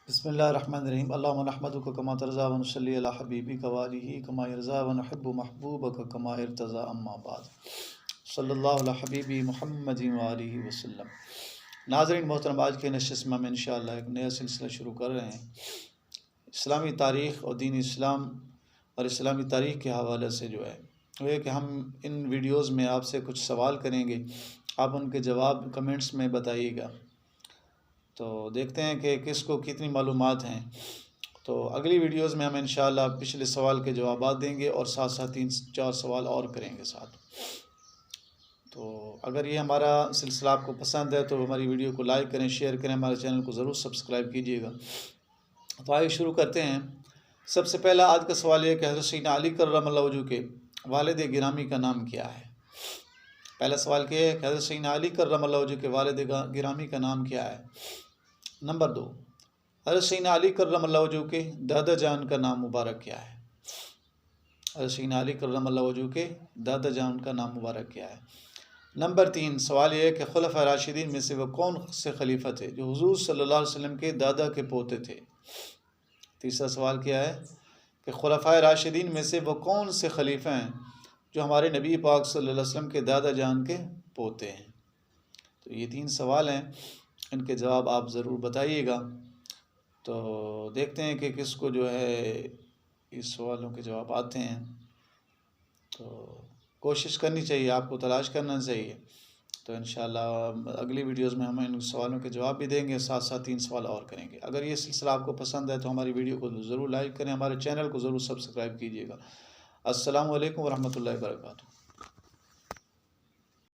बिस्मिल्लाहिर्रहमानिर्रहीम अल्लाहुम्मा नहमदुका कमा तर्ज़ा व नसल्ली अला हबीबिका व आलिहि कमा यर्ज़ा व नुहिब्बु महबूबका कमा इर्तज़ा अम्मा बाद सल्लल्लाहु अला हबीबी मुहम्मदिन व आलिहि वसल्लम। नाज़रीन मोहतरम, आज के नशिस्त में हम इंशाअल्लाह एक नया सिलसिला शुरू कर रहे हैं। इस्लामी तारीख़ और दीन इस्लाम और इस्लामी तारीख़ के हवाले से जो है वो है कि हम इन वीडियोज़ में आपसे कुछ सवाल करेंगे, आप उनके जवाब कमेंट्स में बताइएगा। तो देखते हैं कि किसको कितनी मालूमात हैं। तो अगली वीडियोज़ में हम इंशाअल्लाह पिछले सवाल के जवाब देंगे और साथ साथ 3-4 सवाल और करेंगे साथ। तो अगर ये हमारा सिलसिला आपको पसंद है तो हमारी वीडियो को लाइक करें, शेयर करें, हमारे चैनल को ज़रूर सब्सक्राइब कीजिएगा। तो आइए शुरू करते हैं। सबसे पहला आज का सवाल ये है कि हज़रत सैयदना अली कर्रमल्लाहु वजहू के वालिद गिरामी का नाम क्या है। पहला सवाल ये है कि हज़रत सैयदना अली कर्रमल्लाहु वजहू के वालिद गिरामी का नाम क्या है। नंबर 2, हज़रत सैयदना अली कर्रमल्लाहु वजहू के दादा जान का नाम मुबारक क्या है। हज़रत सैयदना अली कर्रमल्लाहु वजहू के दादा जान का नाम मुबारक क्या है। नंबर 3, सवाल यह है कि खुलफा राशिदीन में से वह कौन से खलीफा थे जो हुजूर सल्लल्लाहु अलैहि वसल्लम के दादा के पोते थे। तीसरा सवाल क्या है कि खुलफा राशिदीन में से वह कौन से खलीफा हैं जो हमारे नबी पाक सल्लल्लाहु अलैहि वसल्लम के दादा जान के पोते हैं। तो ये 3 सवाल हैं, इनके जवाब आप ज़रूर बताइएगा। तो देखते हैं कि किसको जो है इस सवालों के जवाब आते हैं। तो कोशिश करनी चाहिए, आपको तलाश करना चाहिए। तो इंशाअल्लाह अगली वीडियोस में हम इन सवालों के जवाब भी देंगे, साथ साथ 3 सवाल और करेंगे। अगर ये सिलसिला आपको पसंद है तो हमारी वीडियो को ज़रूर लाइक करें, हमारे चैनल को ज़रूर सब्सक्राइब कीजिएगा। अस्सलामु अलैकुम व रहमतुल्लाहि व बरकातुहू।